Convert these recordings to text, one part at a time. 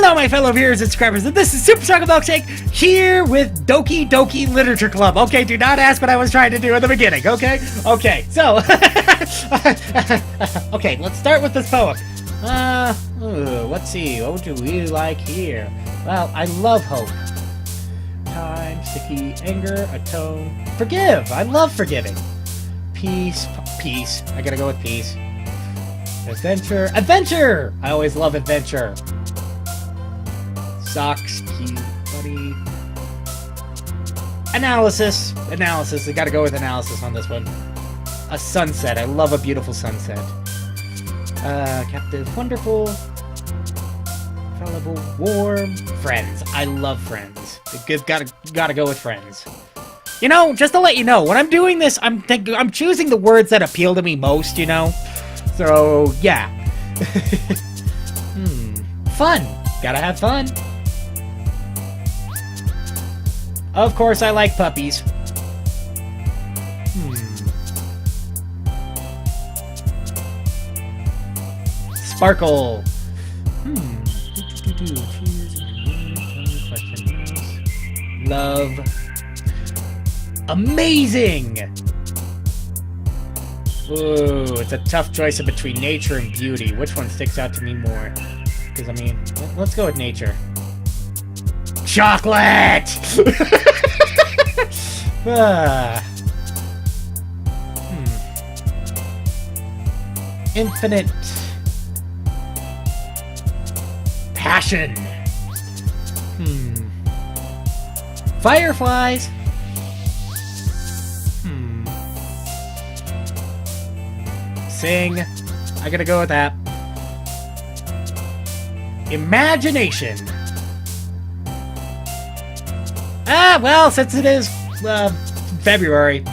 Hello, my fellow viewers and subscribers, and this is Supercholatemilkshake here with Doki Literature Club. Okay, do not ask what I was trying to do in the beginning, okay? Okay, so, okay, let's start with this poem. Let's see, what do we like here? Well, I love hope. Time, sticky, anger, atone, forgive. I love forgiving. Peace. I gotta go with peace. Adventure! I always love adventure. Socks, cute, buddy. Analysis. I gotta go with analysis on this one. A sunset. I love a beautiful sunset. Captive, wonderful. Fallible, warm. Friends. I love friends. Gotta go with friends. You know, just to let you know, when I'm doing this, I'm choosing the words that appeal to me most, you know? So, yeah. Fun. Gotta have fun. Of course, I like puppies. Sparkle. Love. Amazing. Ooh, it's a tough choice between nature and beauty. Which one sticks out to me more? Because, I mean, let's go with nature. Chocolate! Infinite. Passion. Fireflies. Sing. I gotta go with that. Imagination. Ah, well, since it is, February.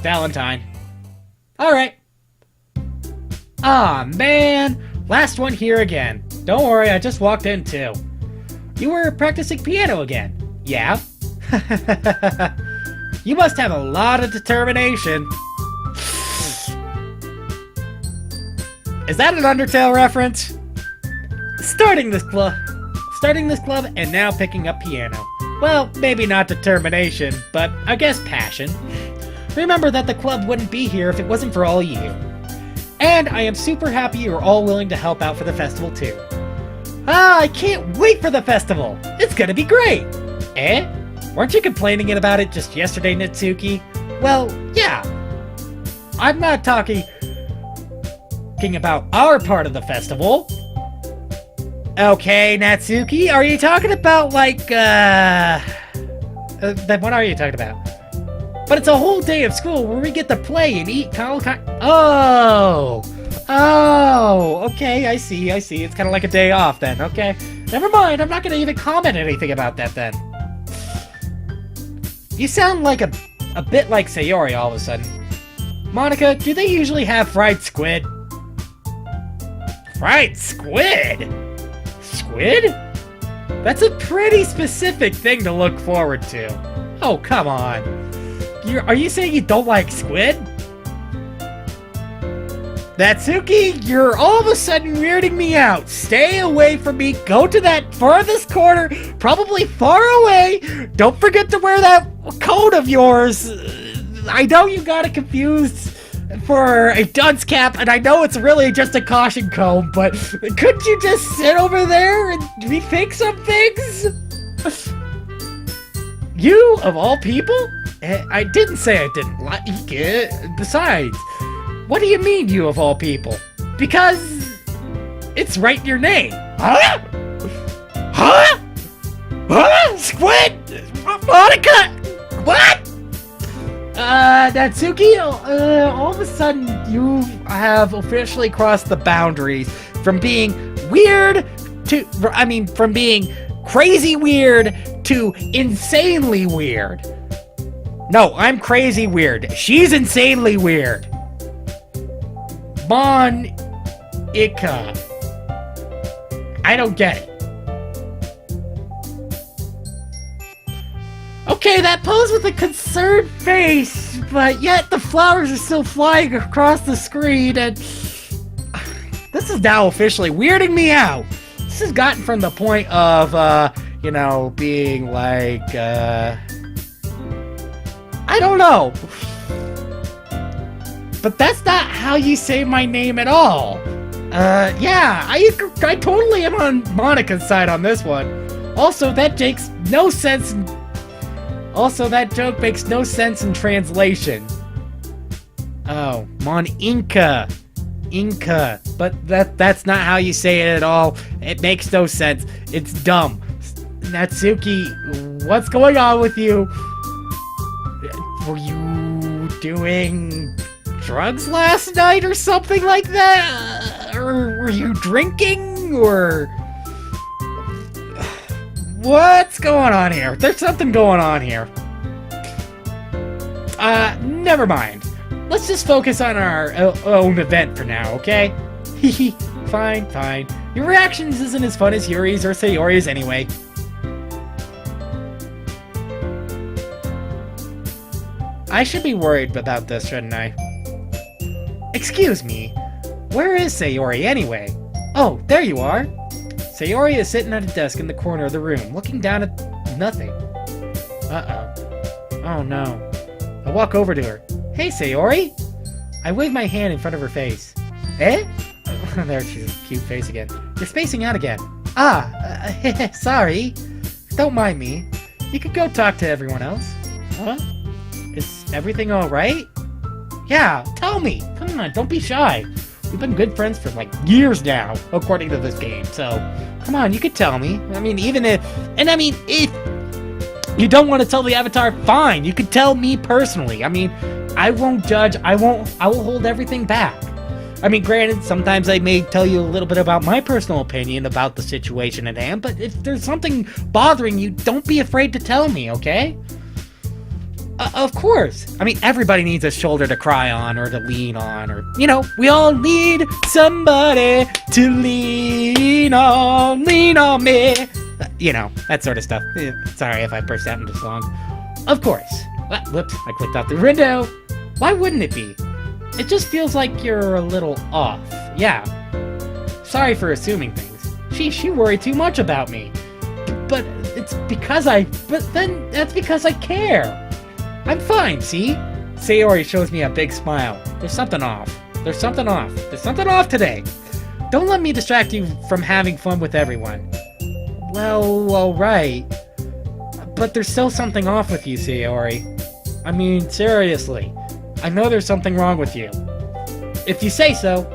Valentine. Alright. Ah, man. Last one here again. Don't worry, I just walked in, too. You were practicing piano again. Yeah? You must have a lot of determination. Is that an Undertale reference? Starting this club, and now picking up piano. Well, maybe not determination, but I guess passion. Remember that the club wouldn't be here if it wasn't for all you. And I am super happy you're all willing to help out for the festival too. Ah, I can't wait for the festival! It's gonna be great! Eh? Weren't you complaining about it just yesterday, Natsuki? Well, yeah. I'm not talking about our part of the festival. Okay, Natsuki, are you talking about, like, then what are you talking about? But it's a whole day of school where we get to play and eat Oh, okay, I see. It's kind of like a day off then, okay. Never mind, I'm not going to even comment anything about that then. You sound like a bit like Sayori all of a sudden. Monica, do they usually have fried squid? Fried squid? Squid? That's a pretty specific thing to look forward to. Oh, come on. Are you saying you don't like squid? Natsuki, you're all of a sudden weirding me out. Stay away from me. Go to that farthest corner, probably far away. Don't forget to wear that coat of yours. I know you got it confused for a dunce cap, and I know it's really just a caution comb, but couldn't you just sit over there and rethink some things? You, of all people? I didn't say I didn't like it. Besides, what do you mean, you of all people? Because it's right in your name. Huh? Huh? Huh? Squid? Monica? What? Natsuki, all of a sudden you have officially crossed the boundaries from being weird from being crazy weird to insanely weird. No, I'm crazy weird. She's insanely weird. Monica. I don't get it. Okay, that pose with a concerned face, but yet the flowers are still flying across the screen, and this is now officially weirding me out. This has gotten from the point of, you know, being like, I don't know. But that's not how you say my name at all. Yeah, I totally am on Monica's side on this one. Also, that makes no sense. Also, that joke makes no sense in translation. Oh, Inca. But that's not how you say it at all. It makes no sense. It's dumb. Natsuki, what's going on with you? Were you doing drugs last night or something like that? Or were you drinking? Or what's going on here? There's something going on here. Never mind. Let's just focus on our own event for now, okay? Hehe, fine. Your reactions isn't as fun as Yuri's or Sayori's anyway. I should be worried about this, shouldn't I? Excuse me, where is Sayori anyway? Oh, there you are! Sayori is sitting at a desk in the corner of the room, looking down at nothing. Uh-oh. Oh no. I walk over to her. Hey, Sayori! I wave my hand in front of her face. Eh? There, she's a cute face again. You're spacing out again. Sorry. Don't mind me. You could go talk to everyone else. Huh? Is everything alright? Yeah, tell me! Come on, don't be shy. We've been good friends for, like, years now, according to this game, so... Come on, you could tell me. I mean, even if... And I mean, if you don't want to tell the Avatar, fine! You could tell me personally. I mean, I won't judge, I will hold everything back. I mean, granted, sometimes I may tell you a little bit about my personal opinion about the situation at hand, but if there's something bothering you, don't be afraid to tell me, okay? Of course. I mean, everybody needs a shoulder to cry on or to lean on, or, you know, we all need somebody to lean on me. You know, that sort of stuff. Sorry if I burst out into song. Of course. Whoops, I clicked out the window. Why wouldn't it be? It just feels like you're a little off. Yeah. Sorry for assuming things. Sheesh, you worry too much about me. But that's because I care. I'm fine, see? Sayori shows me a big smile. There's something off. There's something off today. Don't let me distract you from having fun with everyone. Well, alright. But there's still something off with you, Sayori. I mean, seriously. I know there's something wrong with you. If you say so.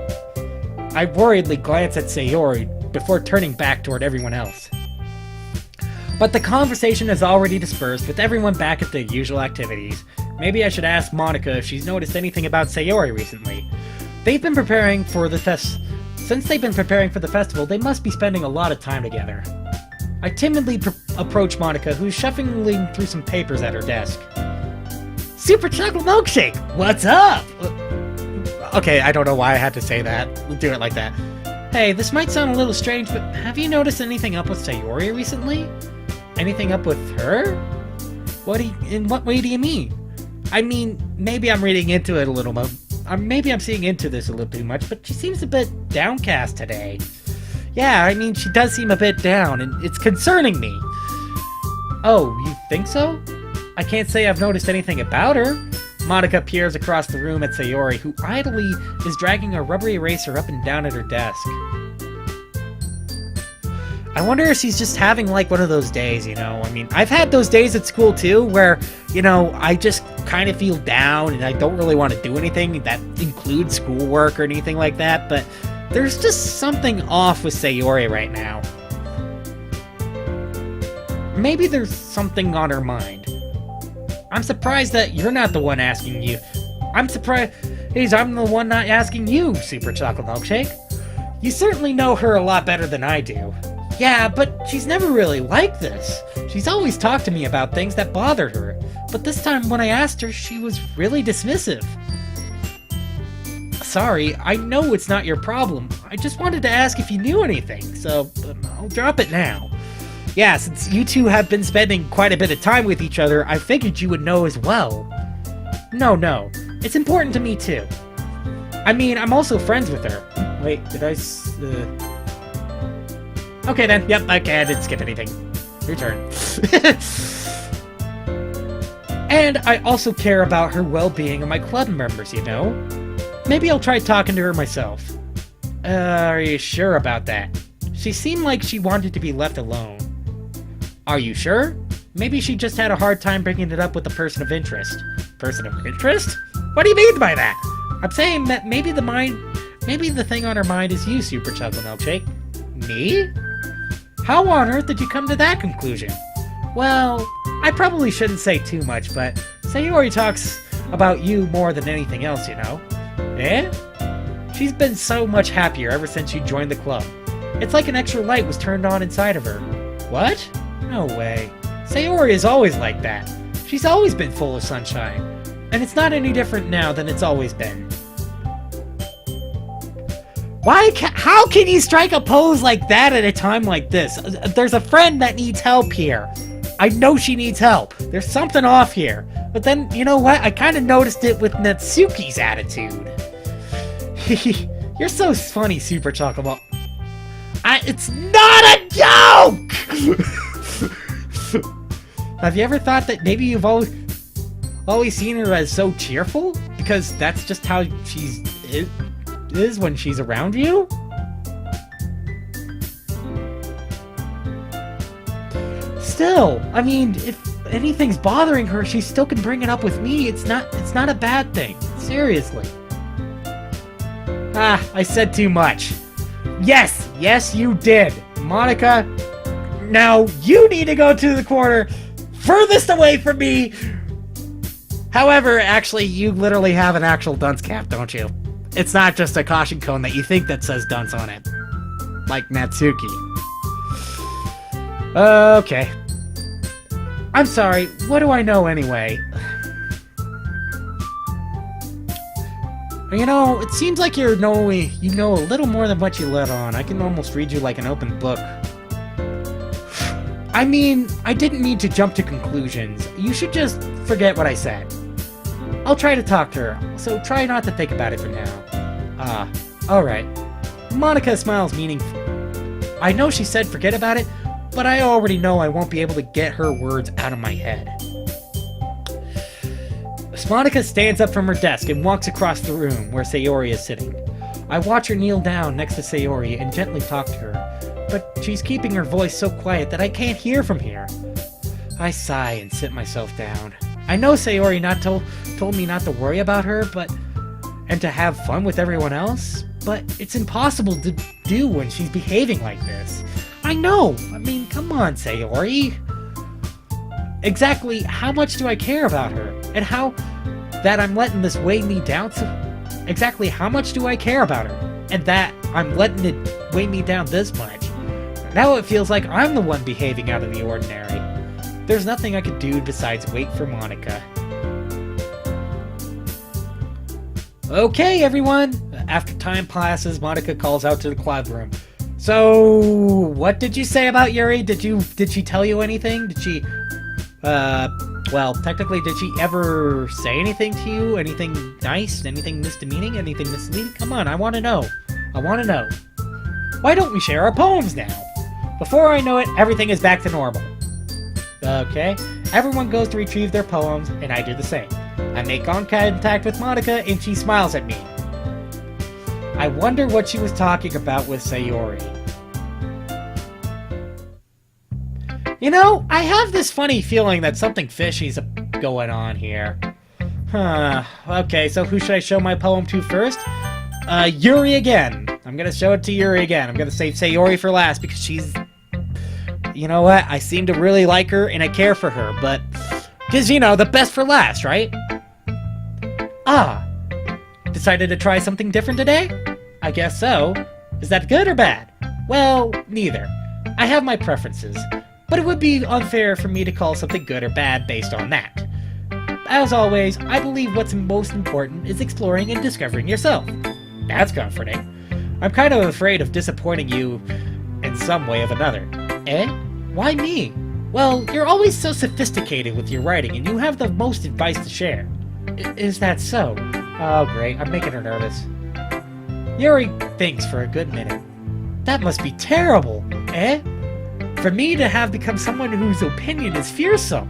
I worriedly glance at Sayori before turning back toward everyone else. But the conversation has already dispersed, with everyone back at their usual activities. Maybe I should ask Monica if she's noticed anything about Sayori recently. They've been preparing for the Since they've been preparing for the festival, they must be spending a lot of time together. I timidly approach Monica, who's shuffling through some papers at her desk. Supercholatemilkshake! What's up? Okay, I don't know why I had to say that. We'll do it like that. Hey, this might sound a little strange, but have you noticed anything up with Sayori recently? Anything up with her? In what way do you mean? I mean, maybe I'm reading into it a little bit. Maybe I'm seeing into this a little too much, but she seems a bit downcast today. Yeah, I mean, she does seem a bit down, and it's concerning me. Oh, you think so? I can't say I've noticed anything about her. Monica peers across the room at Sayori, who idly is dragging a rubber eraser up and down at her desk. I wonder if she's just having, like, one of those days, you know? I mean, I've had those days at school, too, where, you know, I just kind of feel down and I don't really want to do anything that includes schoolwork or anything like that, but there's just something off with Sayori right now. Maybe there's something on her mind. I'm surprised that you're not the one asking you. I'm surprised I'm the one not asking you, Supercholatemilkshake. You certainly know her a lot better than I do. Yeah, but she's never really like this. She's always talked to me about things that bothered her, but this time when I asked her, she was really dismissive. Sorry, I know it's not your problem. I just wanted to ask if you knew anything, so I'll drop it now. Yeah, since you two have been spending quite a bit of time with each other, I figured you would know as well. No, it's important to me too. I mean, I'm also friends with her. Wait, did I Okay then, yep, okay, I didn't skip anything. Your turn. And I also care about her well-being of my club members, you know? Maybe I'll try talking to her myself. Are you sure about that? She seemed like she wanted to be left alone. Are you sure? Maybe she just had a hard time bringing it up with the person of interest. Person of interest? What do you mean by that? I'm saying that maybe the thing on her mind is you, Superchocolatemilkshake. Me? How on earth did you come to that conclusion? Well, I probably shouldn't say too much, but Sayori talks about you more than anything else, you know? Eh? She's been so much happier ever since you joined the club. It's like an extra light was turned on inside of her. What? No way. Sayori is always like that. She's always been full of sunshine. And it's not any different now than it's always been. How can you strike a pose like that at a time like this? There's a friend that needs help here. I know she needs help. There's something off here. But then, you know what? I kind of noticed it with Natsuki's attitude. You're so funny, Super Chocolate. It's not a joke! Have you ever thought that maybe you've always seen her as so cheerful? Because that's just how she is when she's around you? Still, I mean, if anything's bothering her, she still can bring it up with me. It's not a bad thing. Seriously. I said too much. Yes, you did. Monica, now you need to go to the corner furthest away from me. However, actually, you literally have an actual dunce cap, don't you? It's not just a caution cone that you think that says dunce on it. Like Natsuki. Okay. I'm sorry, what do I know anyway? You know, it seems like you know a little more than what you let on. I can almost read you like an open book. I mean, I didn't mean to jump to conclusions. You should just forget what I said. I'll try to talk to her, so try not to think about it for now. Alright. Monica smiles meaningfully. I know she said forget about it, but I already know I won't be able to get her words out of my head. Monica stands up from her desk and walks across the room where Sayori is sitting. I watch her kneel down next to Sayori and gently talk to her, but she's keeping her voice so quiet that I can't hear from here. I sigh and sit myself down. I know Sayori told me not to worry about her, and to have fun with everyone else, but it's impossible to do when she's behaving like this. I know! I mean, come on, Sayori! Exactly how much do I care about her? And how that I'm letting this weigh me down exactly how much do I care about her? And that I'm letting it weigh me down this much? Now it feels like I'm the one behaving out of the ordinary. There's nothing I could do besides wait for Monica. Okay, everyone! After time passes, Monica calls out to the cloud room. So, what did you say about Yuri? Did she tell you anything? Did she, well, technically, did she ever say anything to you? Anything nice? Anything misdemeaning? Anything misleading? Come on, I want to know. I want to know. Why don't we share our poems now? Before I know it, everything is back to normal. Okay, everyone goes to retrieve their poems, and I do the same. I make eye contact with Monica, and she smiles at me. I wonder what she was talking about with Sayori. You know, I have this funny feeling that something fishy's going on here. Okay, so who should I show my poem to first? Yuri again. I'm gonna show it to Yuri again. I'm gonna save Sayori for last because she's... You know what? I seem to really like her and I care for her, but... Because, you know, the best for last, right? Decided to try something different today? I guess so. Is that good or bad? Well, neither. I have my preferences, but it would be unfair for me to call something good or bad based on that. As always, I believe what's most important is exploring and discovering yourself. That's comforting. I'm kind of afraid of disappointing you in some way or another. Eh? Why me? Well, you're always so sophisticated with your writing and you have the most advice to share. Is that so? Oh great, I'm making her nervous. Yuri thinks for a good minute. That must be terrible. Eh? For me to have become someone whose opinion is fearsome?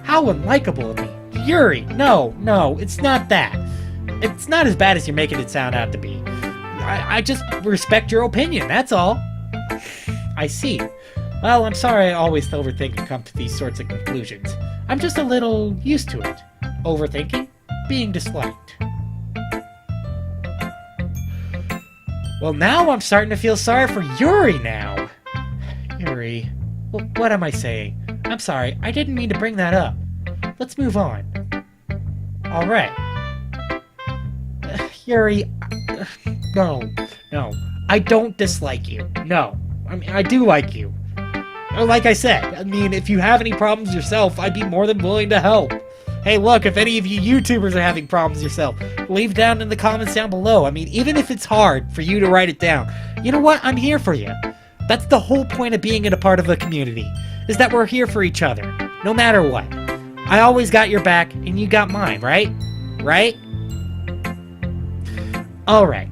How unlikable of me. Yuri, no, it's not that. It's not as bad as you're making it sound out to be. I just respect your opinion, that's all. I see. Well, I'm sorry I always overthink and come to these sorts of conclusions. I'm just a little used to it. Overthinking? Being disliked. Well, now I'm starting to feel sorry for Yuri now. Yuri, what am I saying? I'm sorry, I didn't mean to bring that up. Let's move on. Alright. Yuri, no. I don't dislike you. No. I mean, I do like you. Like I said, I mean, if you have any problems yourself, I'd be more than willing to help. Hey, look, if any of you YouTubers are having problems yourself, leave down in the comments down below. I mean, even if it's hard for you to write it down, you know what? I'm here for you. That's the whole point of being in a part of a community, is that we're here for each other, no matter what. I always got your back, and you got mine, right? Right? Alright.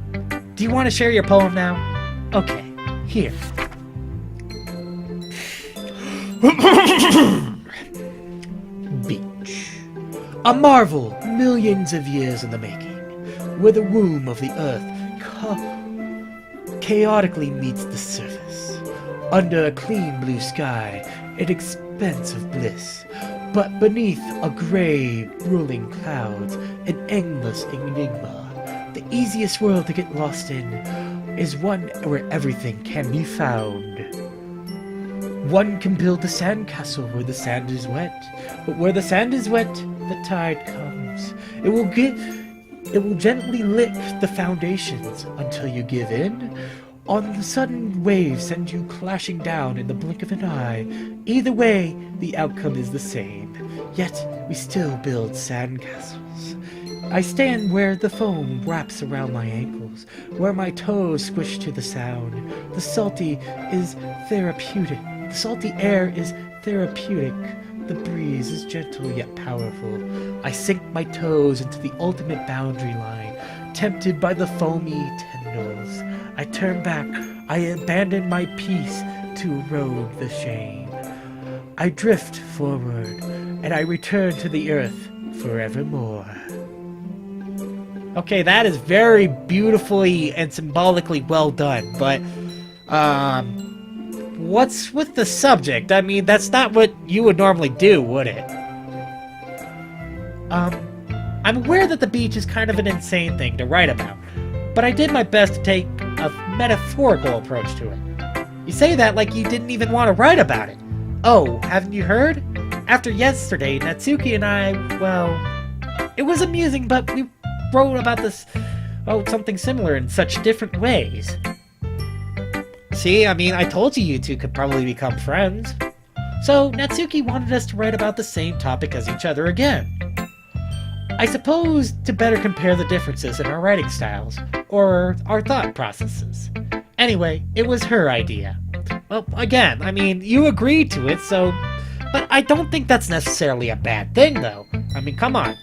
Do you want to share your poem now? Okay, here. Beach. A marvel millions of years in the making, where the womb of the earth chaotically meets the surface. Under a clean blue sky, an expanse of bliss, but beneath a gray, rolling clouds, an endless enigma. The easiest world to get lost in is one where everything can be found. One can build a sandcastle where the sand is wet, but where the sand is wet, the tide comes. It will gently lift the foundations until you give in. On the sudden waves send you clashing down in the blink of an eye. Either way, the outcome is the same. Yet, we still build sandcastles. I stand where the foam wraps around my ankles, where my toes squish to the sound. The salty is therapeutic. The salty air is therapeutic. The breeze is gentle yet powerful. I sink my toes into the ultimate boundary line, tempted by the foamy tendrils. I turn back. I abandon my peace to erode the shame. I drift forward, and I return to the earth forevermore. Okay, that is very beautifully and symbolically well done, but, what's with the subject? I mean, that's not what you would normally do, would it? I'm aware that the beach is kind of an insane thing to write about, but I did my best to take a metaphorical approach to it. You say that like you didn't even want to write about it. Oh, haven't you heard? After yesterday, Natsuki and I, well, it was amusing, but we wrote about something similar in such different ways. See, I mean, I told you two could probably become friends. So, Natsuki wanted us to write about the same topic as each other again. I suppose to better compare the differences in our writing styles, or our thought processes. Anyway, it was her idea. Well, again, I mean, you agreed to it, so... But I don't think that's necessarily a bad thing, though. I mean, come on.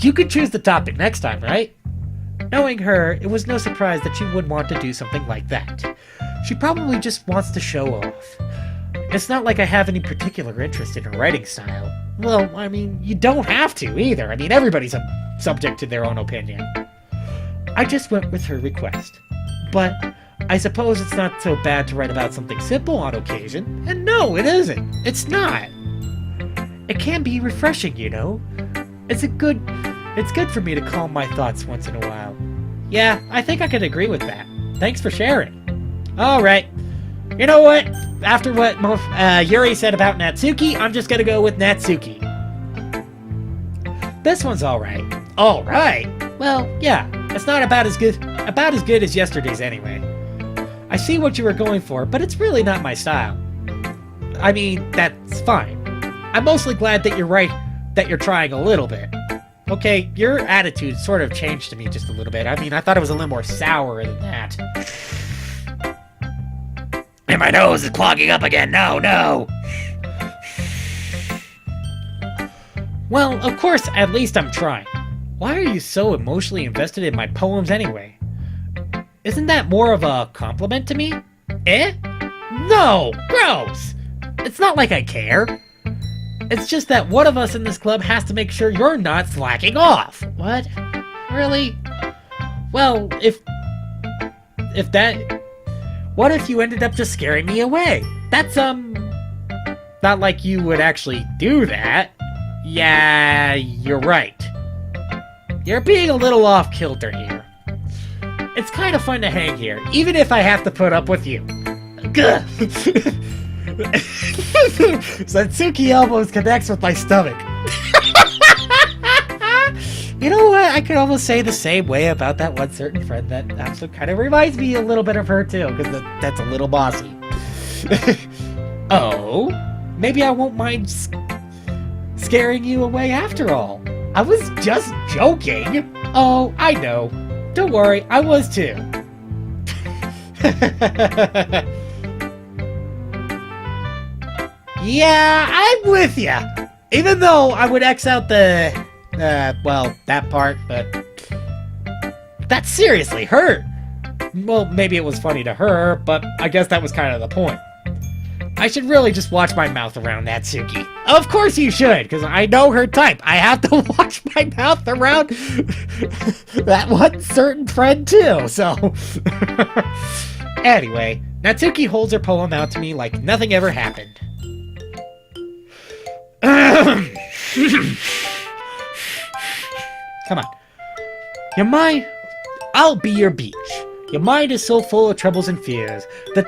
You could choose the topic next time, right? Knowing her, it was no surprise that she would want to do something like that. She probably just wants to show off. It's not like I have any particular interest in her writing style. Well, I mean, you don't have to, either. I mean, everybody's subject to their own opinion. I just went with her request. But I suppose it's not so bad to write about something simple on occasion. And no, it isn't. It's not. It can be refreshing, you know? It's good for me to calm my thoughts once in a while. Yeah, I think I could agree with that. Thanks for sharing. Alright. You know what? After what Yuri said about Natsuki, I'm just gonna go with Natsuki. This one's alright. Alright? Well, yeah. It's not about as good as yesterday's anyway. I see what you were going for, but it's really not my style. I mean, that's fine. I'm mostly glad that you're right, that you're trying a little bit. Okay, your attitude sort of changed to me just a little bit. I mean, I thought it was a little more sour than that. And my nose is clogging up again. No. Well, of course, at least I'm trying. Why are you so emotionally invested in my poems anyway? Isn't that more of a compliment to me? Eh? No! Gross! It's not like I care. It's just that one of us in this club has to make sure you're not slacking off. What? Really? Well, what if you ended up just scaring me away? That's, not like you would actually do that. Yeah, you're right. You're being a little off kilter here. It's kind of fun to hang here, even if I have to put up with you. Gah! Satsuki almost connects with my stomach. You know what? I could almost say the same way about that one certain friend that also kind of reminds me a little bit of her too, because that's a little bossy. Oh, maybe I won't mind scaring you away after all. I was just joking. Oh, I know. Don't worry, I was too. Yeah, I'm with ya. Even though I would X out the, well, that part, but that seriously hurt. Well, maybe it was funny to her, but I guess that was kind of the point. I should really just watch my mouth around Natsuki. Of course you should, because I know her type. I have to watch my mouth around that one certain friend too, so... Anyway, Natsuki holds her poem out to me like nothing ever happened. Come on. Your mind... I'll be your beach. Your mind is so full of troubles and fears that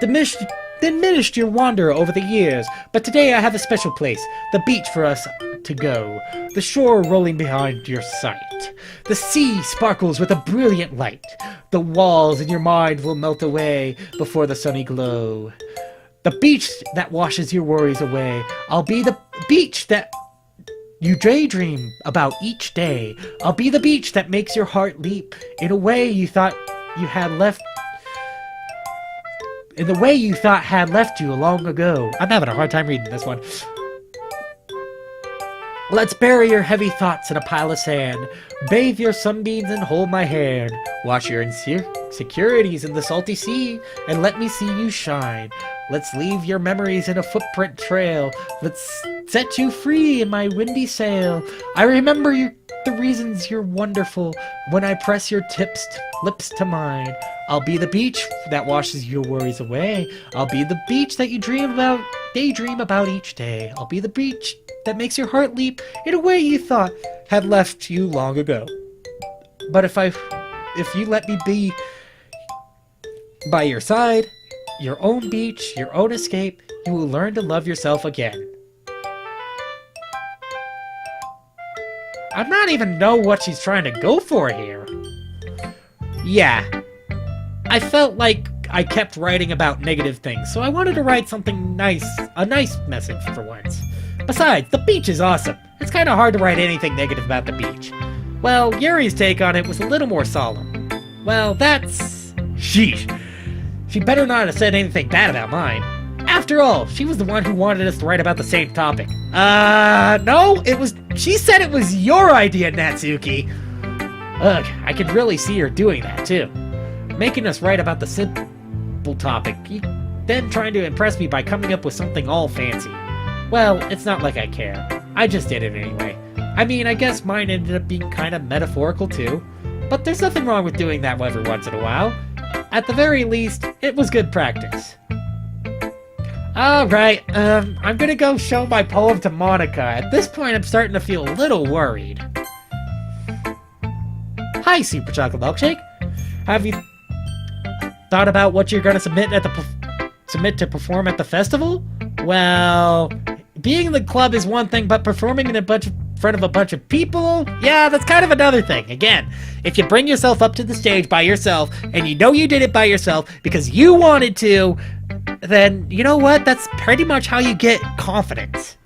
diminished your wander over the years. But today I have a special place, the beach for us to go. The shore rolling behind your sight. The sea sparkles with a brilliant light. The walls in your mind will melt away before the sunny glow. The beach that washes your worries away. I'll be the beach that you daydream about each day. I'll be the beach that makes your heart leap in a way you thought you had left. In the way you thought had left you long ago. I'm having a hard time reading this one. Let's bury your heavy thoughts in a pile of sand. Bathe your sunbeams and hold my hand. Wash your insecurities in the salty sea and let me see you shine. Let's leave your memories in a footprint trail. Let's set you free in my windy sail. I remember the reasons you're wonderful when I press your lips to mine. I'll be the beach that washes your worries away. I'll be the beach that you daydream about each day. I'll be the beach that makes your heart leap in a way you thought had left you long ago. But if you let me be by your side, your own beach, your own escape, you will learn to love yourself again. I don't even know what she's trying to go for here. Yeah. I felt like I kept writing about negative things, so I wanted to write something nice, a nice message for once. Besides, the beach is awesome. It's kind of hard to write anything negative about the beach. Well, Yuri's take on it was a little more solemn. Well, that's... Sheesh. She better not have said anything bad about mine. After all, she was the one who wanted us to write about the same topic. No, it was... She said it was your idea, Natsuki. Ugh, I could really see her doing that, too. Making us write about the simple topic, then trying to impress me by coming up with something all fancy. Well, it's not like I care. I just did it anyway. I mean, I guess mine ended up being kind of metaphorical, too. But there's nothing wrong with doing that every once in a while. At the very least, it was good practice. Alright, I'm gonna go show my poem to Monica. At this point, I'm starting to feel a little worried. Hi, Superchocolatemilkshake. Have you thought about what you're gonna submit to perform at the festival? Well, being in the club is one thing, but performing in front of a bunch of people? Yeah, that's kind of another thing. Again, if you bring yourself up to the stage by yourself, and you know you did it by yourself because you wanted to, then you know what? That's pretty much how you get confidence.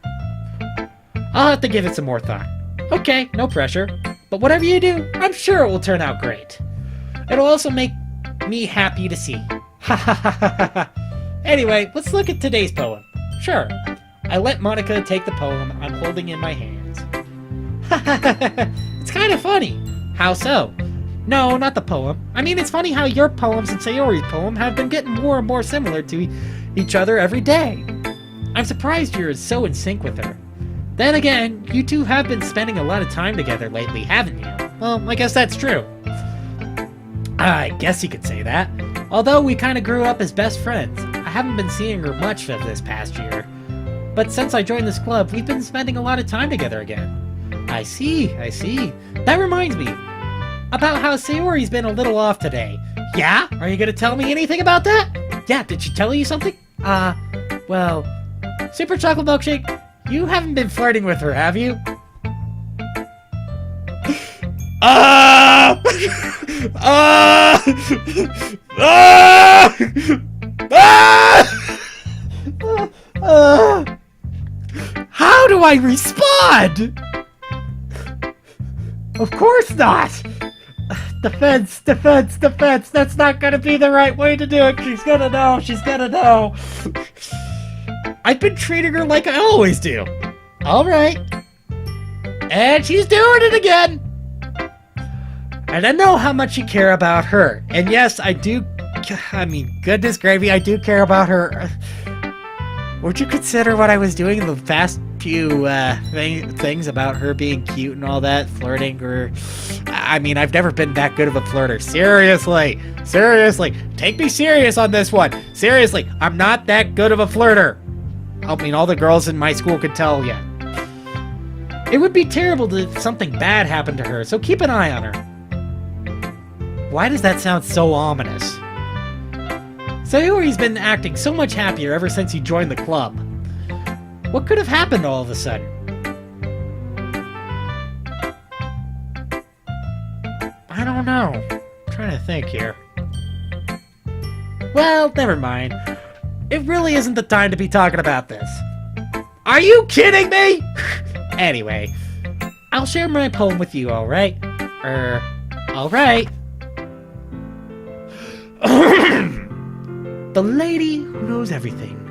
I'll have to give it some more thought. Okay, no pressure. But whatever you do, I'm sure it will turn out great. It'll also make me happy to see. Ha ha ha ha ha. Anyway, let's look at today's poem. Sure. I let Monica take the poem I'm holding in my hands. Ha ha ha ha. It's kind of funny. How so? No, not the poem. I mean, it's funny how your poems and Sayori's poem have been getting more and more similar to each other every day. I'm surprised you're so in sync with her. Then again, you two have been spending a lot of time together lately, haven't you? Well, I guess that's true. I guess you could say that. Although we kind of grew up as best friends, I haven't been seeing her much of this past year. But since I joined this club, we've been spending a lot of time together again. I see. That reminds me about how Sayori's been a little off today. Yeah? Are you gonna tell me anything about that? Yeah, did she tell you something? Well, Super Chocolate Milkshake, you haven't been flirting with her, have you? How do I respond? Of course not! Defense. That's not gonna be the right way to do it. She's gonna know. I've been treating her like I always do. Alright. And she's doing it again. And I know how much you care about her. And yes, I do. I mean, goodness gravy, I do care about her. Would you consider what I was doing in the past few things about her being cute and all that, flirting, or... I mean, I've never been that good of a flirter. Seriously, take me serious on this one. Seriously, I'm not that good of a flirter. I mean, all the girls in my school could tell ya. It would be terrible if something bad happened to her, so keep an eye on her. Why does that sound so ominous? Sayori's been acting so much happier ever since he joined the club. What could have happened all of a sudden? I don't know. I'm trying to think here. Well, never mind. It really isn't the time to be talking about this. Are you kidding me? Anyway, I'll share my poem with you, alright? Alright. The lady who knows everything.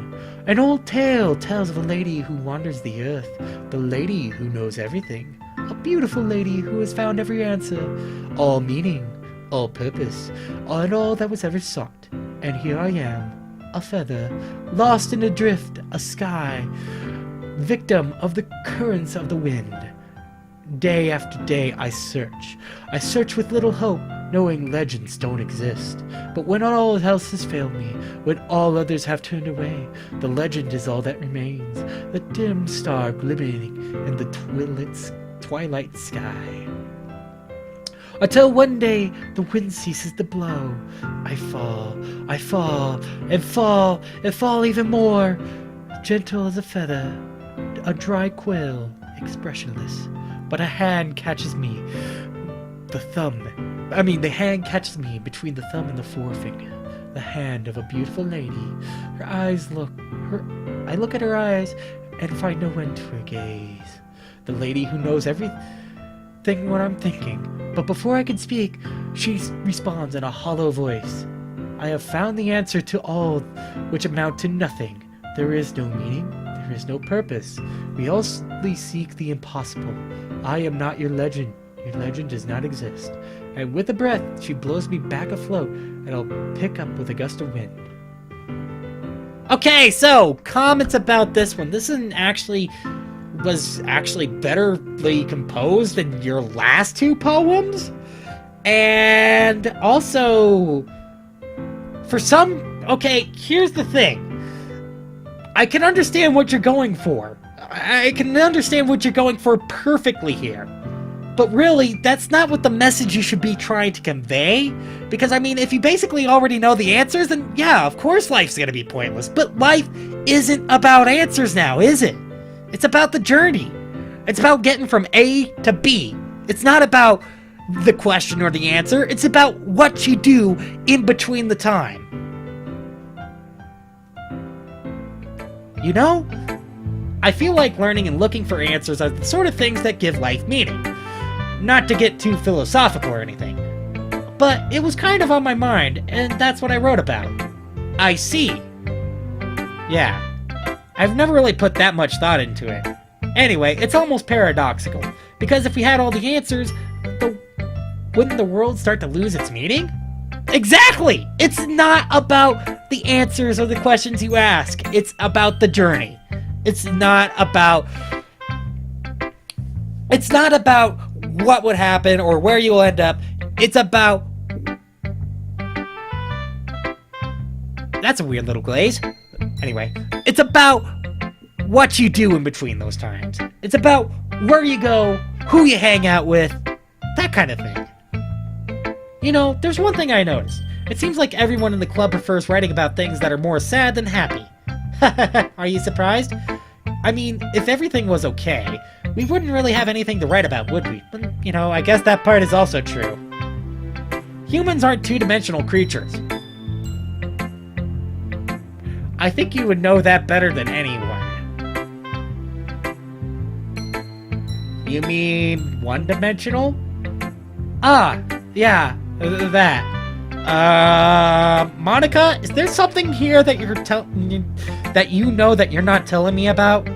An old tale tells of a lady who wanders the earth. The lady who knows everything. A beautiful lady who has found every answer. All meaning, all purpose, and all that was ever sought. And here I am, a feather, lost in a drift, a sky, victim of the currents of the wind. Day after day I search with little hope, knowing legends don't exist. But when all else has failed me, when all others have turned away, the legend is all that remains, the dim star glimmering in the twilight sky. Until one day the wind ceases to blow, I fall, and fall even more, gentle as a feather, a dry quill, expressionless. But a hand catches me, the hand catches me between the thumb and the forefinger. The hand of a beautiful lady. I look at her eyes and find no end to her gaze. The lady who knows everything what I'm thinking. But before I can speak, she responds in a hollow voice. I have found the answer to all which amount to nothing. There is no meaning. There is no purpose. We only seek the impossible. I am not your legend. Your legend does not exist. And with a breath, she blows me back afloat, and I'll pick up with a gust of wind. Okay, so, comments about this one. This one was actually betterly composed than your last two poems. And also, for some... Okay, here's the thing. I can understand what you're going for. I can understand what you're going for perfectly here. But really, that's not what the message you should be trying to convey. Because, I mean, if you basically already know the answers, then yeah, of course life's gonna be pointless. But life isn't about answers now, is it? It's about the journey. It's about getting from A to B. It's not about the question or the answer. It's about what you do in between the time. You know? I feel like learning and looking for answers are the sort of things that give life meaning. Not to get too philosophical or anything, but it was kind of on my mind, and that's what I wrote about. I see. Yeah, I've never really put that much thought into it. Anyway, it's almost paradoxical, because if we had all the answers, wouldn't the world start to lose its meaning? Exactly! It's not about the answers or the questions you ask. It's about the journey. It's not about what would happen or where you'll end up. It's about... That's a weird little glaze. Anyway, it's about what you do in between those times. It's about where you go, who you hang out with, that kind of thing. You know, there's one thing I noticed. It seems like everyone in the club prefers writing about things that are more sad than happy. Are you surprised? I mean, if everything was okay, we wouldn't really have anything to write about, would we? But, you know, I guess that part is also true. Humans aren't two-dimensional creatures. I think you would know that better than anyone. You mean one-dimensional? Ah, yeah, that. Monica, is there something here that you know that you're not telling me about?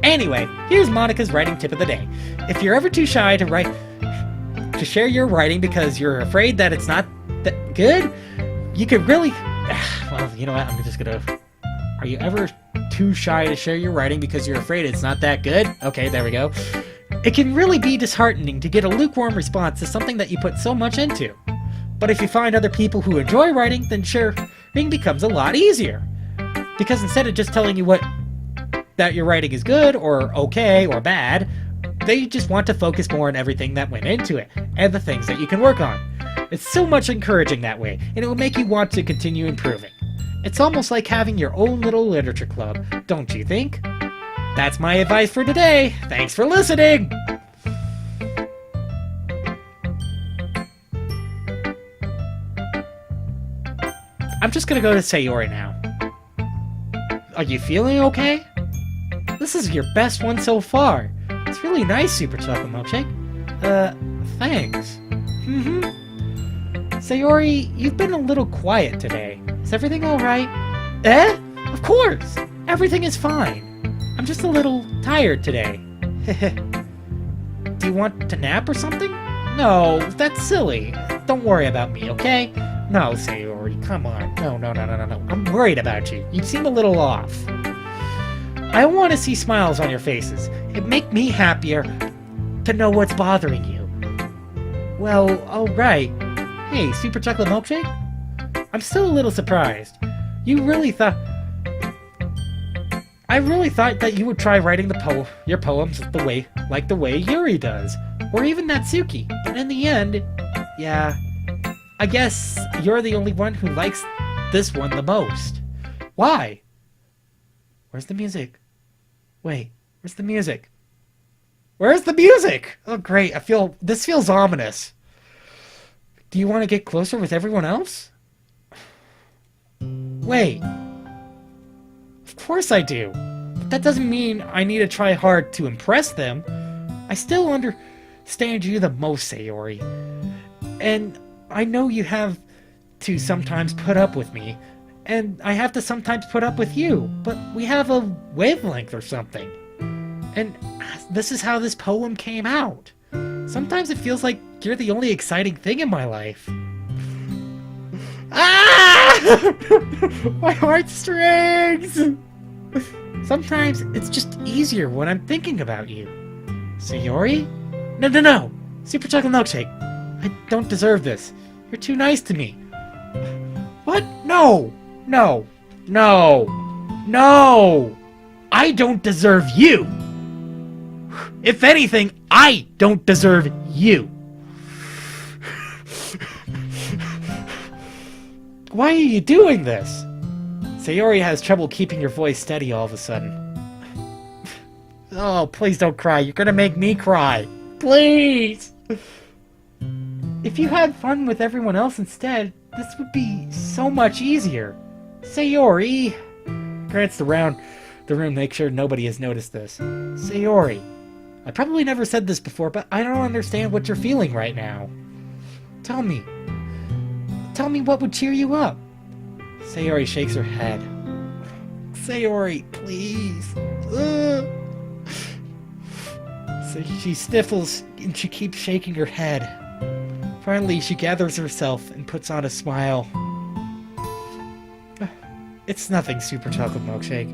Anyway, here's Monica's writing tip of the day. If you're ever too shy to share your writing because you're afraid that it's not that good, you could really... Well, you know what, I'm just gonna... Are you ever too shy to share your writing because you're afraid it's not that good? Okay, there we go. It can really be disheartening to get a lukewarm response to something that you put so much into. But if you find other people who enjoy writing, then sharing becomes a lot easier. Because instead of just telling you that your writing is good, or okay, or bad, they just want to focus more on everything that went into it, and the things that you can work on. It's so much encouraging that way, and it will make you want to continue improving. It's almost like having your own little literature club, don't you think? That's my advice for today. Thanks for listening! I'm just gonna go to Sayori now. Are you feeling okay? This is your best one so far. It's really nice, Super Chocolate Milkshake. Thanks. Sayori, you've been a little quiet today. Is everything alright? Eh? Of course! Everything is fine. I'm just a little tired today. Do you want to nap or something? No, that's silly. Don't worry about me, okay? No, Sayori, come on. No. I'm worried about you. You seem a little off. I want to see smiles on your faces. It makes me happier to know what's bothering you. Well, alright. Hey, Super Chocolate Milkshake? I'm still a little surprised. I really thought that you would try writing your poems like the way Yuri does, or even Natsuki. But in the end, yeah, I guess you're the only one who likes this one the most. Why? Where's the music? Wait, where's the music? Where's the music? Oh great, this feels ominous. Do you want to get closer with everyone else? Wait. Of course I do. But that doesn't mean I need to try hard to impress them. I still understand you the most, Sayori. And I know you have to sometimes put up with me. And I have to sometimes put up with you. But we have a wavelength or something. And this is how this poem came out. Sometimes it feels like you're the only exciting thing in my life. Ah! My heartstrings! Sometimes it's just easier when I'm thinking about you. Sayori? No! Super Chocolate Milkshake. I don't deserve this. You're too nice to me. What? No! I don't deserve you! If anything, I don't deserve you. Why are you doing this? Sayori has trouble keeping your voice steady all of a sudden. Oh, please don't cry. You're gonna make me cry. Please! If you had fun with everyone else instead, this would be so much easier. Sayori! Grants around the room, make sure nobody has noticed this. Sayori. I probably never said this before, but I don't understand what you're feeling right now. Tell me what would cheer you up. Sayori shakes her head. Sayori, please. So she sniffles and she keeps shaking her head. Finally, she gathers herself and puts on a smile. It's nothing, Super Chocolate Milkshake.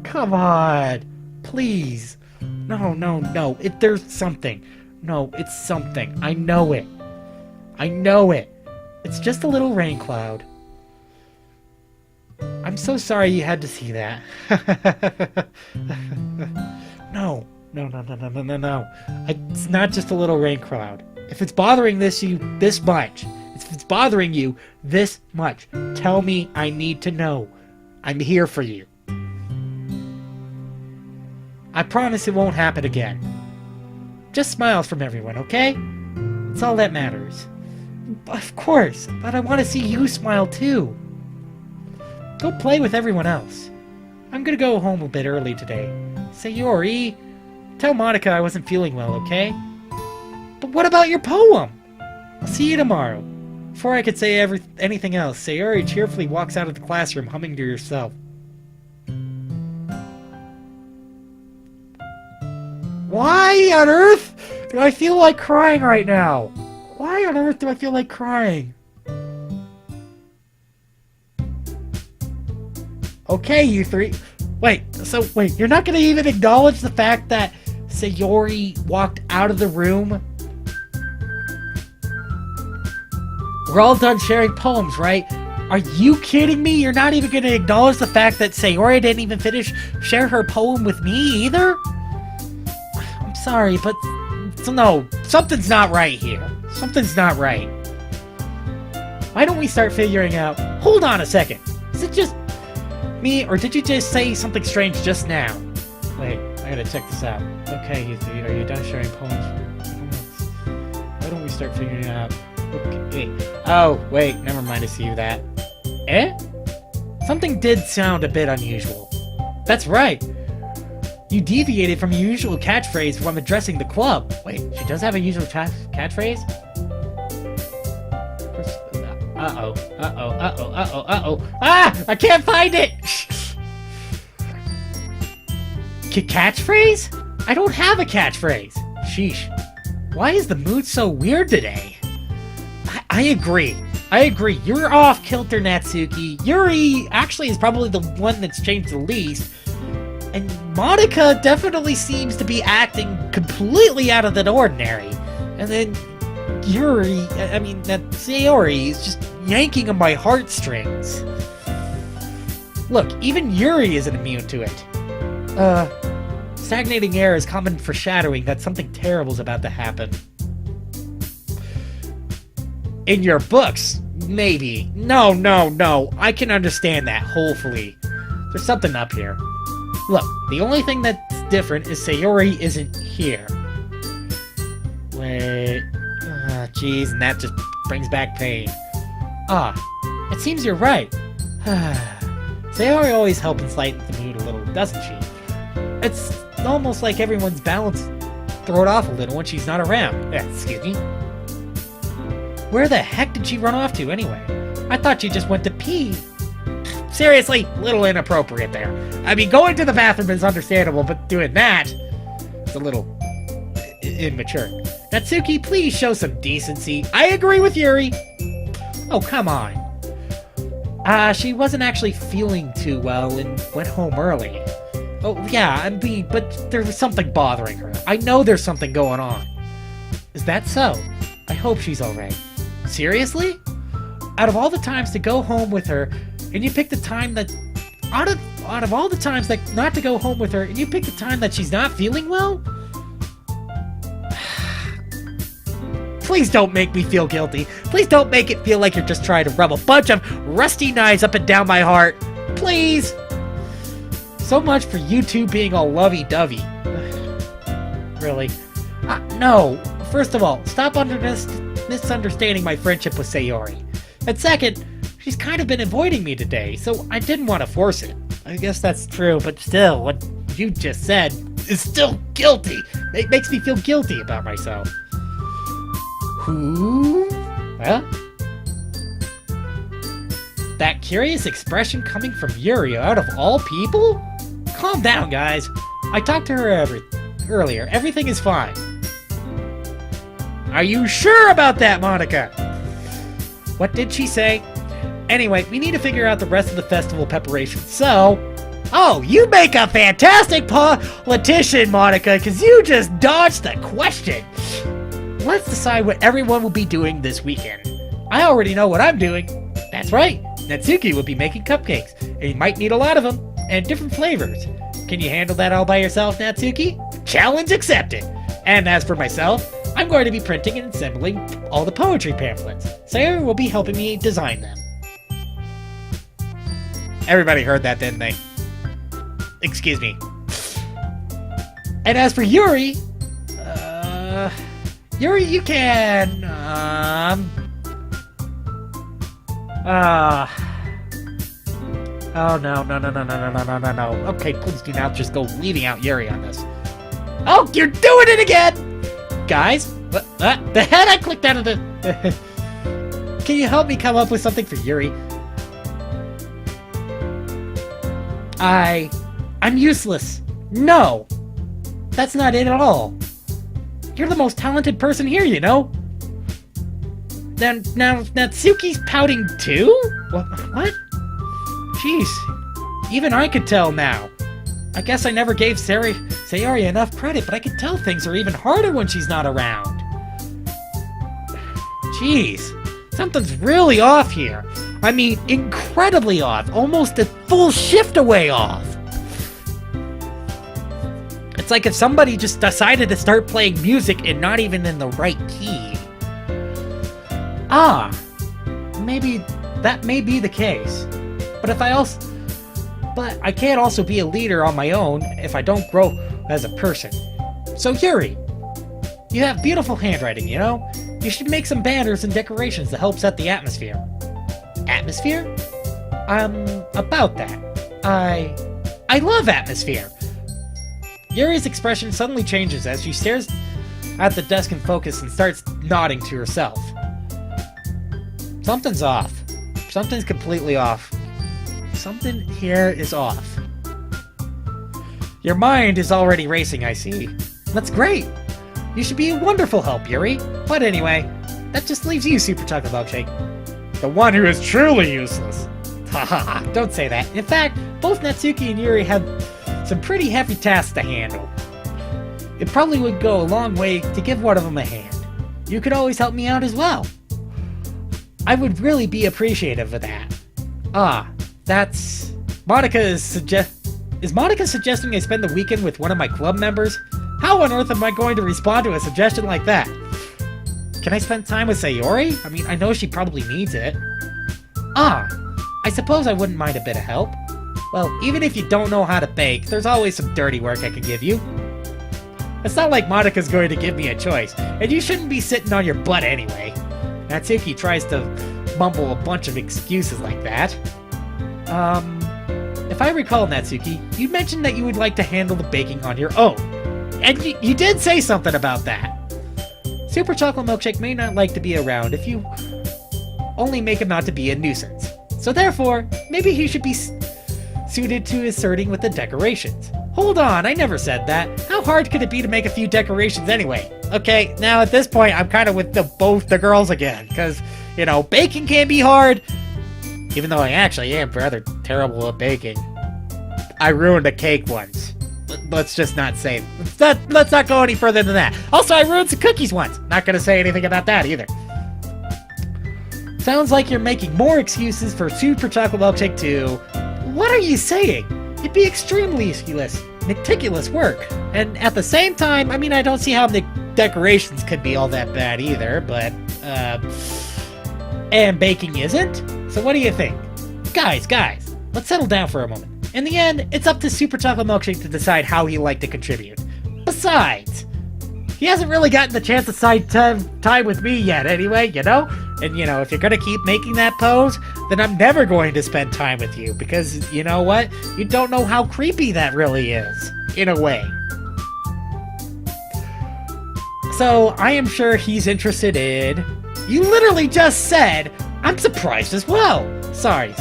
Come on. Please. No. There's something. No, it's something. I know it. It's just a little rain cloud. I'm so sorry you had to see that. No. It's not just a little rain cloud. If it's bothering you this much, tell me. I need to know. I'm here for you. I promise it won't happen again. Just smiles from everyone, okay? It's all that matters. Of course, but I want to see you smile too. Go play with everyone else. I'm gonna go home a bit early today. Sayori, tell Monica I wasn't feeling well, okay? But what about your poem? I'll see you tomorrow. Before I could say anything else, Sayori cheerfully walks out of the classroom humming to herself. Why on earth do I feel like crying right now? Why on earth do I feel like crying? Okay, you three. Wait, you're not gonna even acknowledge the fact that Sayori walked out of the room? We're all done sharing poems, right? Are you kidding me? You're not even gonna acknowledge the fact that Sayori didn't even share her poem with me either? I'm sorry, but no, something's not right here. Something's not right. Why don't we start figuring out... Hold on a second. Is it just me, or did you just say something strange just now? Wait, I gotta check this out. Okay, you three, are you done sharing poems? Why don't we start figuring it out? Okay, wait. Oh, wait, never mind, I see you that. Eh? Something did sound a bit unusual. That's right. You deviated from your usual catchphrase when addressing the club. Wait, she does have a usual catchphrase? Uh-oh. Ah! I can't find it! Catchphrase? I don't have a catchphrase. Sheesh. Why is the mood so weird today? I agree. You're off kilter, Natsuki. Yuri actually is probably the one that's changed the least. And Monica definitely seems to be acting completely out of the ordinary. And then that Sayori is just yanking on my heartstrings. Look, even Yuri isn't immune to it. Stagnating air is common foreshadowing that something terrible is about to happen. In your books, maybe. No. I can understand that, hopefully. There's something up here. Look, the only thing that's different is Sayori isn't here. Wait. Jeez, and that just brings back pain. It seems you're right. Sayori always helps lighten the mood a little, doesn't she? It's almost like everyone's balance thrown off a little when she's not around. Excuse me. Where the heck did she run off to anyway? I thought she just went to pee. Seriously, little inappropriate there. I mean, going to the bathroom is understandable, but doing that is a little immature. Natsuki, please show some decency. I agree with Yuri. Oh, come on. She wasn't actually feeling too well and went home early. Oh, yeah, but there was something bothering her. I know there's something going on. Is that so? I hope she's alright. Seriously? Out of all the times to go home with her, and you pick the time that... Out of all the times that not to go home with her, and you pick the time that she's not feeling well? Please don't make me feel guilty. Please don't make it feel like you're just trying to rub a bunch of rusty knives up and down my heart. Please! So much for you two being all lovey-dovey. Really? No. First of all, stop misunderstanding my friendship with Sayori. And second, she's kind of been avoiding me today, so I didn't want to force it. I guess that's true, but still, what you just said is still guilty. It makes me feel guilty about myself. Who? Huh? That curious expression coming from Yuri out of all people? Calm down, guys. I talked to her earlier. Everything is fine. Are you sure about that, Monica? What did she say? Anyway, we need to figure out the rest of the festival preparations, so... Oh, you make a fantastic politician, Monica, because you just dodged the question. Let's decide what everyone will be doing this weekend. I already know what I'm doing. That's right, Natsuki will be making cupcakes, and you might need a lot of them, and different flavors. Can you handle that all by yourself, Natsuki? Challenge accepted! And as for myself, I'm going to be printing and assembling all the poetry pamphlets. Sarah will be helping me design them. Everybody heard that, didn't they? Excuse me. And as for Yuri... Yuri, you can... Oh, no. Okay, please do not just go leaving out Yuri on this. Oh, you're doing it again! Guys, what the heck? I clicked out of the... Can you help me come up with something for Yuri? I'm useless. No! That's not it at all. You're the most talented person here, you know? Now Natsuki's pouting too? What? Jeez. Even I could tell now. I guess I never gave Sayori enough credit, but I can tell things are even harder when she's not around. Jeez. Something's really off here. I mean, incredibly off. Almost a full shift away off. It's like if somebody just decided to start playing music and not even in the right key. Maybe that may be the case. But I can't also be a leader on my own if I don't grow as a person. So Yuri, you have beautiful handwriting, you know? You should make some banners and decorations to help set the atmosphere. Atmosphere? About that. I love atmosphere. Yuri's expression suddenly changes as she stares at the desk in focus and starts nodding to herself. Something's off. Something's completely off. Something here is off. Your mind is already racing, I see. That's great. You should be a wonderful help, Yuri. But anyway, that just leaves you, Superchocolatemilkshake. The one who is truly useless. Haha, don't say that. In fact, both Natsuki and Yuri have some pretty heavy tasks to handle. It probably would go a long way to give one of them a hand. You could always help me out as well. I would really be appreciative of that. That's... Is Monica suggesting I spend the weekend with one of my club members? How on earth am I going to respond to a suggestion like that? Can I spend time with Sayori? I mean, I know she probably needs it. I suppose I wouldn't mind a bit of help. Well, even if you don't know how to bake, there's always some dirty work I can give you. It's not like Monica's going to give me a choice, and you shouldn't be sitting on your butt anyway. Natsuki tries to mumble a bunch of excuses like that. If I recall, Natsuki, you mentioned that you would like to handle the baking on your own. And you did say something about that. Superchocolatemilkshake may not like to be around if you only make him out to be a nuisance. So therefore, maybe he should be suited to asserting with the decorations. Hold on, I never said that. How hard could it be to make a few decorations anyway? Okay, now at this point, I'm kind of with both the girls again, because, you know, baking can be hard, even though I actually am rather terrible at baking. I ruined a cake once. Let's just not say... Let's not go any further than that. Also, I ruined some cookies once. Not gonna say anything about that either. Sounds like you're making more excuses for Superchocolatemilkshake too. What are you saying? It'd be extremely meticulous work. And at the same time, I mean, I don't see how the decorations could be all that bad either, but, and baking isn't? So what do you think? Guys, let's settle down for a moment. In the end, it's up to Superchocolatemilkshake to decide how he'd like to contribute. Besides, he hasn't really gotten the chance to side time with me yet anyway, you know? And, you know, if you're gonna keep making that pose, then I'm never going to spend time with you, because, you know what? You don't know how creepy that really is, in a way. So, I am sure he's interested in... You literally just said, I'm surprised as well! Sorry.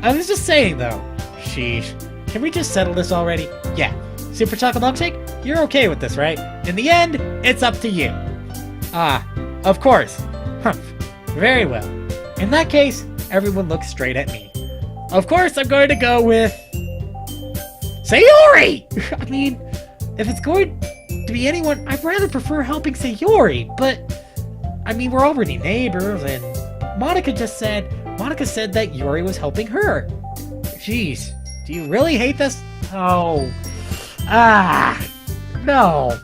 I was just saying, though. Sheesh. Can we just settle this already? Yeah. Superchocolatemilkshake, you're okay with this, right? In the end, it's up to you. Of course. Very well. In that case, everyone looks straight at me. Of course, I'm going to go with Sayori! I mean, if it's going to be anyone, I'd rather prefer helping Sayori, but I mean, we're already neighbors, and Monica said that Yuri was helping her. Jeez, do you really hate this? Oh. No.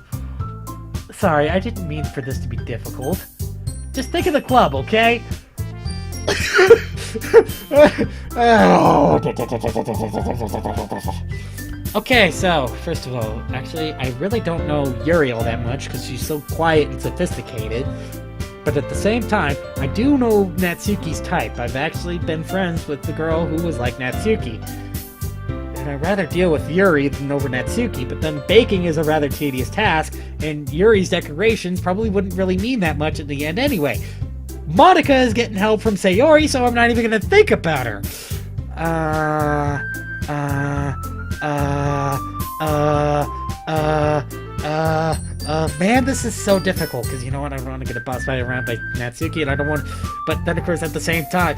Sorry, I didn't mean for this to be difficult. Just think of the club, okay? Okay, so, first of all, actually, I really don't know Yuri all that much because she's so quiet and sophisticated. But at the same time, I do know Natsuki's type. I've actually been friends with the girl who was like Natsuki. And I'd rather deal with Yuri than over Natsuki, but then baking is a rather tedious task, and Yuri's decorations probably wouldn't really mean that much at the end anyway. Monica is getting help from Sayori, so I'm not even gonna think about her. Man, this is so difficult, because you know what, I don't want to get a boss fight around by Natsuki, and I don't want, but then of course at the same time,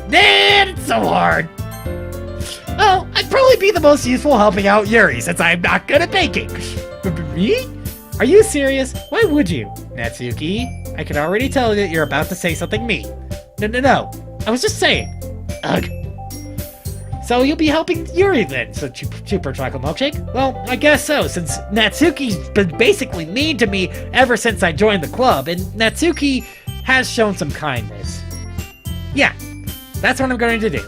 man, it's so hard. Oh, I'd probably be the most useful helping out Yuri, since I'm not good at baking. Me? Are you serious? Why would you? Natsuki, I can already tell that you're about to say something mean. No. I was just saying. Ugh. So you'll be helping Yuri then, so Supercholatemilkshake? Well, I guess so, since Natsuki's been basically mean to me ever since I joined the club, and Natsuki has shown some kindness. Yeah, that's what I'm going to do.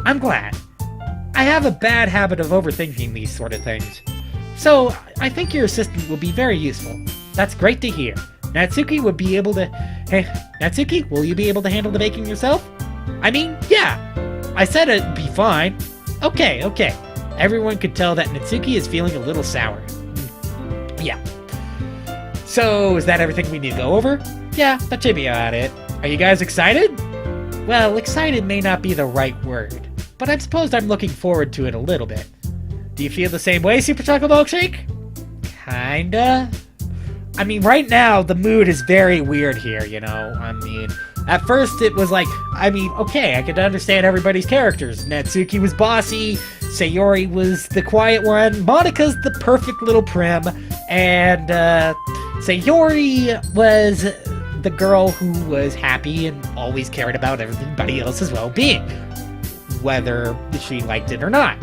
I'm glad. I have a bad habit of overthinking these sort of things. So, I think your assistant will be very useful. That's great to hear. Natsuki would be able to... Hey, Natsuki, will you be able to handle the baking yourself? I mean, yeah. I said it'd be fine. Okay. Everyone could tell that Natsuki is feeling a little sour. Yeah. So, is that everything we need to go over? Yeah, that should be about it. Are you guys excited? Well, excited may not be the right word, but I suppose I'm looking forward to it a little bit. Do you feel the same way, Superchocolatemilkshake? Kinda. I mean, right now, the mood is very weird here, you know? I mean, at first it was like, okay, I could understand everybody's characters. Natsuki was bossy, Sayori was the quiet one, Monika's the perfect little prim, and Sayori was the girl who was happy and always cared about everybody else's well-being, whether she liked it or not.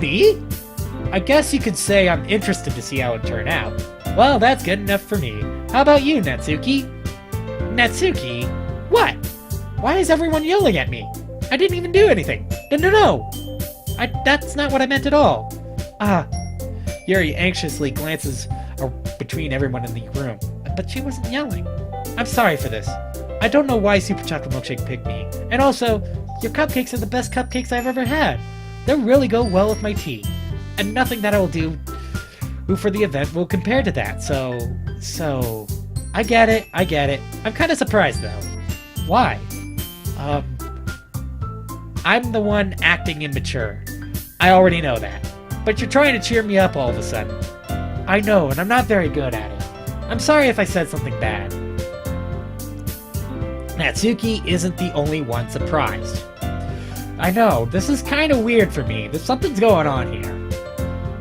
Me? I guess you could say I'm interested to see how it turned out. Well, that's good enough for me. How about you, Natsuki? Natsuki? What? Why is everyone yelling at me? I didn't even do anything. No. That's not what I meant at all. Yuri anxiously glances between everyone in the room, but she wasn't yelling. I'm sorry for this. I don't know why Superchocolatemilkshake picked me. And also, your cupcakes are the best cupcakes I've ever had. They'll really go well with my tea. And nothing that I will do for the event will compare to that, so... I get it. I'm kind of surprised, though. Why? I'm the one acting immature. I already know that. But you're trying to cheer me up all of a sudden. I know, and I'm not very good at it. I'm sorry if I said something bad. Natsuki isn't the only one surprised. I know, this is kind of weird for me. Something's going on here.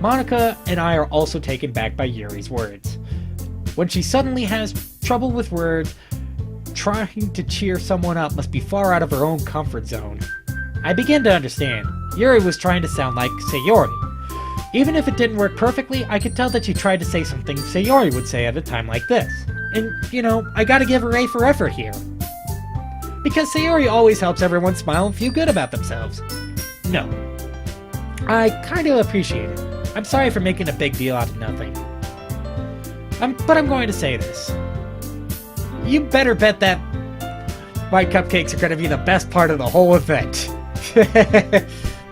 Monica and I are also taken back by Yuri's words. When she suddenly has trouble with words, trying to cheer someone up must be far out of her own comfort zone. I begin to understand. Yuri was trying to sound like Sayori. Even if it didn't work perfectly, I could tell that she tried to say something Sayori would say at a time like this. And, you know, I gotta give her A for effort here. Because Sayori always helps everyone smile and feel good about themselves. No. I kinda appreciate it. I'm sorry for making a big deal out of nothing. But I'm going to say this. You better bet that my cupcakes are going to be the best part of the whole event.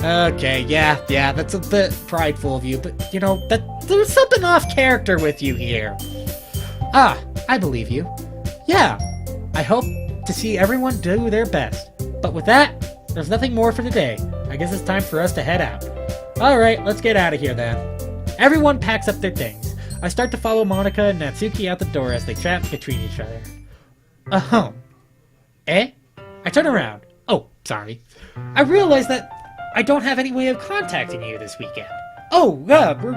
Okay, yeah, that's a bit prideful of you, but, you know, there's something off character with you here. I believe you. Yeah, I hope to see everyone do their best. But with that, there's nothing more for today. I guess it's time for us to head out. Alright, let's get out of here then. Everyone packs up their things. I start to follow Monica and Natsuki out the door as they chat between each other. Ahem. Eh? I turn around. Oh, sorry. I realize that I don't have any way of contacting you this weekend. Oh,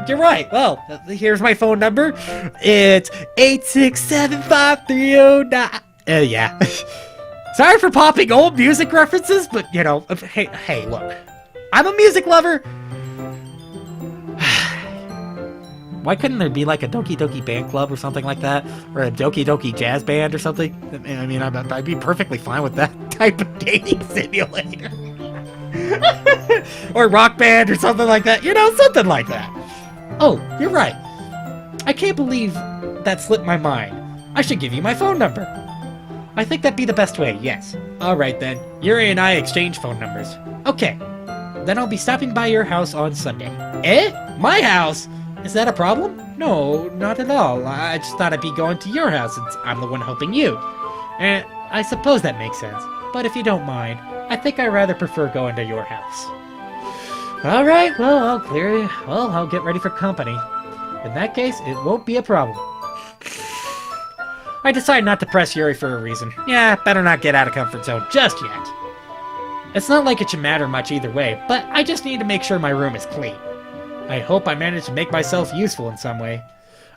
you're right. Well, here's my phone number. It's 8675309. Yeah. Sorry for popping old music references, but, you know, hey, look. I'm a music lover. Why couldn't there be like a Doki Doki band club or something like that? Or a Doki Doki jazz band or something? I mean, I'd be perfectly fine with that type of dating simulator. Or rock band or something like that. You know, something like that. Oh, you're right. I can't believe that slipped my mind. I should give you my phone number. I think that'd be the best way, yes. Alright then, Yuri and I exchange phone numbers. Okay, then I'll be stopping by your house on Sunday. Eh? My house? Is that a problem? No, not at all. I just thought I'd be going to your house since I'm the one helping you. And I suppose that makes sense. But if you don't mind, I think I'd rather prefer going to your house. Alright, well, I'll get ready for company. In that case, it won't be a problem. I decide not to press Yuri for a reason. Yeah, better not get out of comfort zone just yet. It's not like it should matter much either way, but I just need to make sure my room is clean. I hope I manage to make myself useful in some way.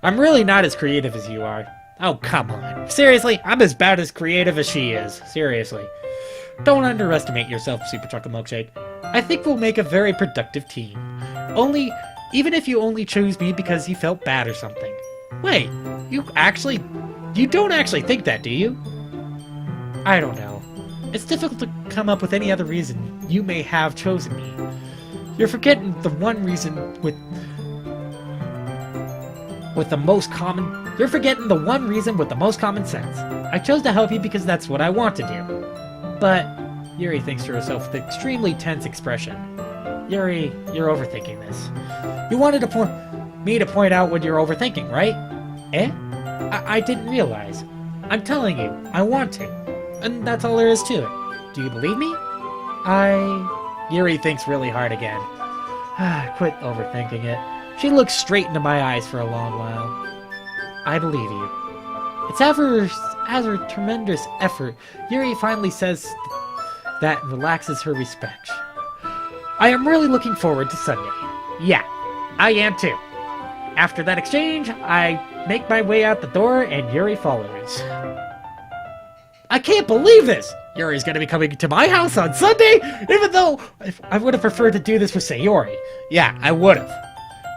I'm really not as creative as you are. Oh, come on. Seriously, I'm about as creative as she is. Seriously. Don't underestimate yourself, Superchocolatemilkshake. I think we'll make a very productive team. Even if you only chose me because you felt bad or something. Wait, you don't actually think that, do you? I don't know. It's difficult to come up with any other reason you may have chosen me. You're forgetting the one reason with the most common sense. I chose to help you because that's what I want to do. But Yuri thinks to herself with an extremely tense expression. Yuri, you're overthinking this. You wanted me to point out what you're overthinking, right? Eh? I didn't realize. I'm telling you, I want to. And that's all there is to it. Do you believe me? Yuri thinks really hard again. Quit overthinking it. She looks straight into my eyes for a long while. I believe you. It's after a tremendous effort, Yuri finally says that and relaxes her respect. I am really looking forward to Sunday. Yeah, I am too. After that exchange, I make my way out the door and Yuri follows. I can't believe this! Yuri's gonna be coming to my house on Sunday, even though I would have preferred to do this with Sayori. Yeah, I would have.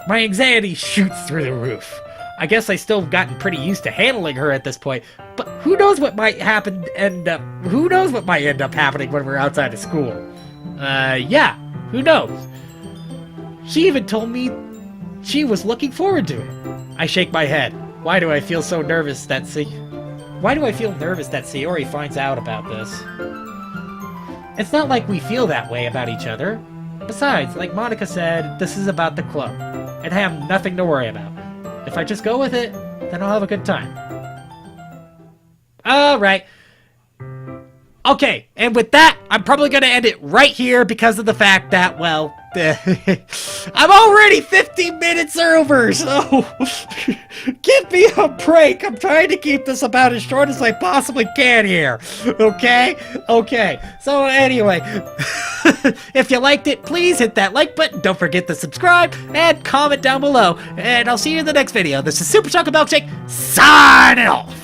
My anxiety shoots through the roof. I guess I still have gotten pretty used to handling her at this point, but who knows what might end up happening when we're outside of school. Yeah, who knows? She even told me she was looking forward to it. I shake my head. Why do I feel nervous that Sayori finds out about this? It's not like we feel that way about each other. Besides, like Monica said, this is about the club, and I have nothing to worry about. If I just go with it, then I'll have a good time. Alright. Okay, and with that, I'm probably gonna end it right here because of the fact that, well, I'm already 15 minutes over, so give me a break. I'm trying to keep this about as short as I possibly can here, okay? Okay, so anyway, if you liked it, please hit that like button. Don't forget to subscribe and comment down below, and I'll see you in the next video. This is Superchocolatemilkshake, signing off.